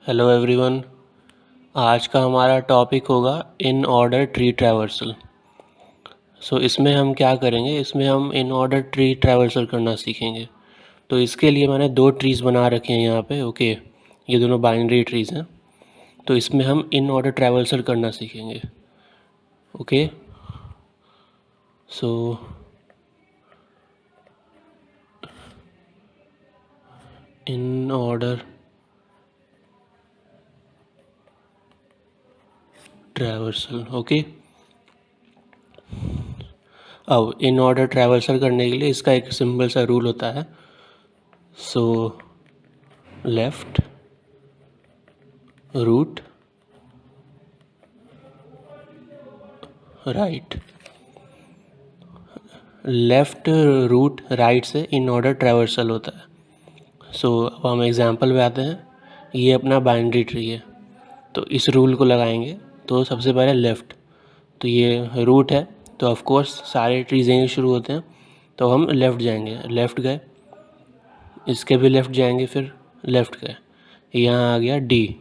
Hello everyone. आज का हमारा टॉपिक होगा इन ऑर्डर ट्री ट्रैवर्सल। इसमें हम क्या करेंगे, इसमें हम इन ऑर्डर ट्री ट्रैवर्सल करना सीखेंगे। तो इसके लिए मैंने दो ट्रीज़ बना रखे हैं यहाँ पे। ओके, ये दोनों बाइनरी ट्रीज़ हैं। तो इसमें हम इन ऑर्डर ट्रैवर्सल करना सीखेंगे। Okay, so in order traversal. Okay, अब इन ऑर्डर ट्रैवर्सल करने के लिए इसका एक सिंपल सा रूल होता है। So left root right, left root right से इन ऑर्डर ट्रैवर्सल होता है। अब हम एग्जांपल पे आते हैं। ये अपना बाइनरी ट्री है, तो इस रूल को लगाएंगे। तो सबसे पहले लेफ़्ट, तो ये रूट है, तो ऑफ कोर्स सारे ट्रीज यहीं शुरू होते हैं, तो हम लेफ़्ट जाएंगे। लेफ़्ट गए, इसके भी लेफ़्ट जाएंगे, फिर लेफ़्ट गए, यहाँ आ गया डी।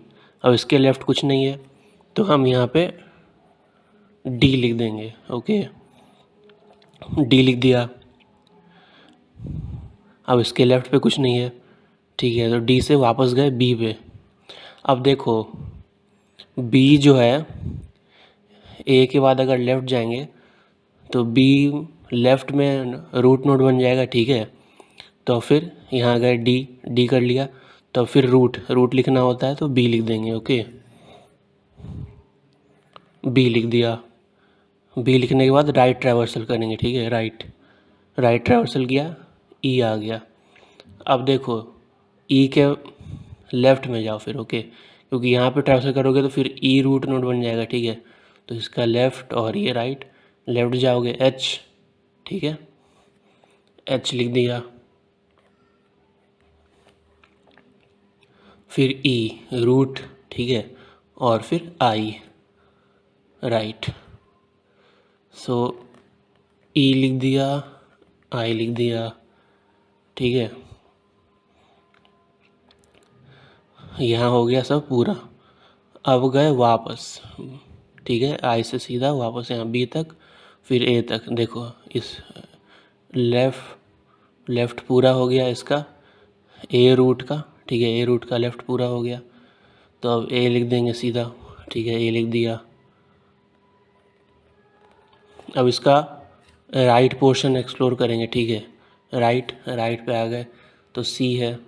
अब इसके लेफ़्ट कुछ नहीं है, तो हम यहाँ पे डी लिख देंगे। ओके, डी लिख दिया। अब इसके लेफ़्ट पे कुछ नहीं है, ठीक है, तो डी से वापस गए बी पे। अब देखो, बी जो है, ए के बाद अगर लेफ़्ट जाएंगे तो बी लेफ़्ट में रूट नोड बन जाएगा, ठीक है। तो फिर यहाँ गए डी, डी कर लिया, तो फिर रूट लिखना होता है, तो बी लिख देंगे। ओके, बी लिख दिया। बी लिखने के बाद राइट ट्रैवर्सल करेंगे, ठीक है। राइट ट्रैवर्सल किया, ई आ गया। अब देखो, ई के लेफ़्ट में जाओ फिर। ओके, क्योंकि यहाँ पे ट्रैवर्सल करोगे तो फिर ई रूट नोड बन जाएगा, ठीक है। तो इसका लेफ़्ट और ये राइट, लेफ़्ट जाओगे एच, ठीक है, एच लिख दिया। फिर ई रूट, ठीक है, और फिर आई राइट। सो ई लिख दिया, आई लिख दिया, ठीक है। यहाँ हो गया सब पूरा। अब गए वापस, ठीक है, आई से सीधा वापस यहाँ बी तक, फिर ए तक। देखो, इस लेफ़्ट पूरा हो गया इसका, ए रूट का, ठीक है, ए रूट का लेफ़्ट पूरा हो गया। तो अब ए लिख देंगे सीधा, ठीक है, ए लिख दिया। अब इसका राइट पोर्शन एक्सप्लोर करेंगे, ठीक है। राइट पे आ गए तो सी है,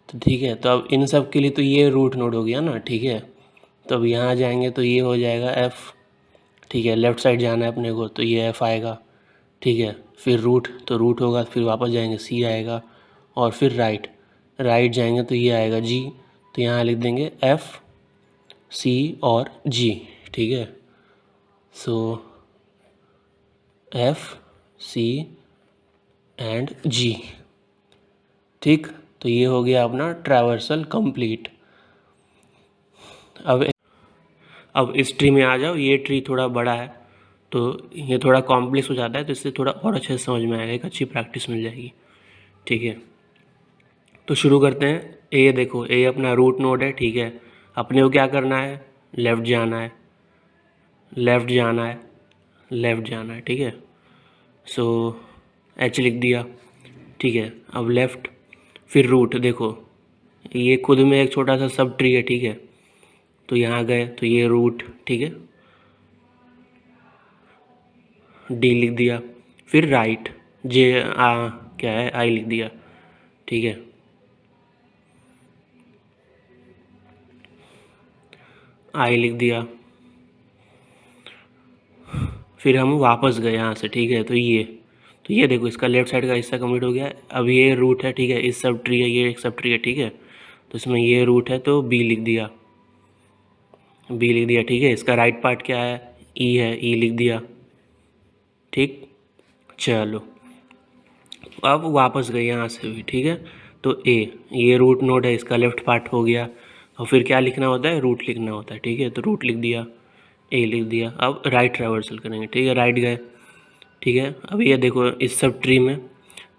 तो ठीक है। तो अब इन सब के लिए तो ये रूट नोड हो गया ना, ठीक है। तो अब यहाँ जाएंगे तो ये हो जाएगा एफ़, ठीक है। लेफ़्ट साइड जाना है अपने को, तो ये एफ़ आएगा, ठीक है। फिर तो रूट होगा, फिर वापस जाएंगे सी आएगा, और फिर राइट जाएंगे तो ये आएगा जी। तो यहाँ लिख देंगे एफ़ सी और जी, ठीक है। सो एफ सी एंड जी, ठीक। तो ये हो गया अपना ट्रैवर्सल कंप्लीट। अब इस ट्री में आ जाओ। ये ट्री थोड़ा बड़ा है, तो ये थोड़ा कॉम्प्लेक्स हो जाता है, तो इससे थोड़ा और अच्छे से समझ में आएगा, एक अच्छी प्रैक्टिस मिल जाएगी, ठीक है। तो शुरू करते हैं। ए देखो, ए अपना रूट नोड है, ठीक है। अपने को क्या करना है, लेफ़्ट जाना है, लेफ़्ट जाना है, लेफ़्ट जाना है, ठीक है। सो एच लिख दिया, ठीक है। अब लेफ़्ट, फिर रूट। देखो, ये खुद में एक छोटा सा सब ट्री है, ठीक है। तो यहाँ गए तो ये रूट, ठीक है, डी लिख दिया। फिर राइट, क्या है, आई लिख दिया, ठीक है। आई लिख दिया। फिर हम वापस गए यहाँ से, ठीक है। तो ये देखो, इसका लेफ़्ट साइड का हिस्सा कंप्लीट हो गया। अब ये रूट है, ठीक है, इस सब ट्री है, ये एक सब ट्री है, ठीक है। तो इसमें ये रूट है, तो बी लिख दिया, ठीक है। इसका राइट पार्ट क्या है, ई है, ई लिख दिया, ठीक। चलो, अब वापस गए यहाँ से भी, ठीक है। तो ये रूट नोड है, इसका लेफ़्ट पार्ट हो गया। और फिर क्या लिखना होता है, रूट लिखना होता है, ठीक है। तो रूट लिख दिया, ए लिख दिया। अब राइट ट्रैवर्सल करेंगे, ठीक है, राइट गए, ठीक है। अब ये देखो, इस सब ट्री में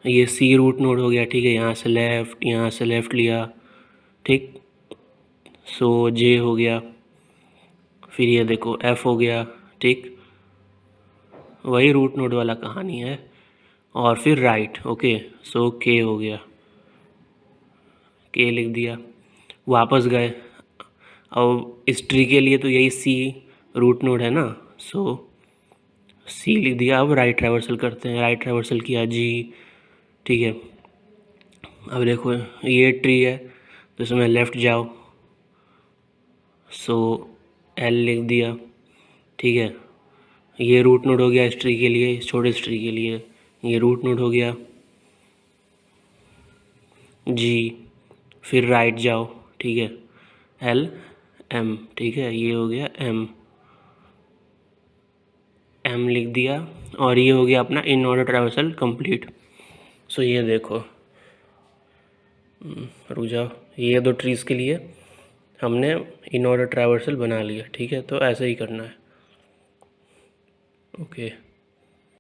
ये सी रूट नोड हो गया, ठीक है। यहाँ से लेफ़्ट लिया, ठीक। सो जे हो गया, फिर ये देखो एफ हो गया, ठीक, वही रूट नोड वाला कहानी है। और फिर राइट, ओके, सो के हो गया, के लिख दिया, वापस गए। अब इस ट्री के लिए तो यही सी रूट नोड है ना, सो सी लिख दिया। अब राइट ट्रैवर्सल करते हैं, राइट ट्रैवर्सल किया जी, ठीक है। अब देखो ये ट्री है तो इसमें लेफ़्ट जाओ, सो एल लिख दिया, ठीक है। ये रूट नोड हो गया इस ट्री के लिए, इस छोटे ट्री के लिए ये रूट नोड हो गया जी। फिर राइट जाओ, ठीक है, एल एम, ठीक है, ये हो गया एम, एम लिख दिया। और ये हो गया अपना इन ऑर्डर ट्रैवर्सल कंप्लीट। सो ये देखो, रुक जाओ, ये दो ट्रीज़ के लिए हमने इन ऑर्डर ट्रैवर्सल बना लिया, ठीक है। तो ऐसे ही करना है, ओके।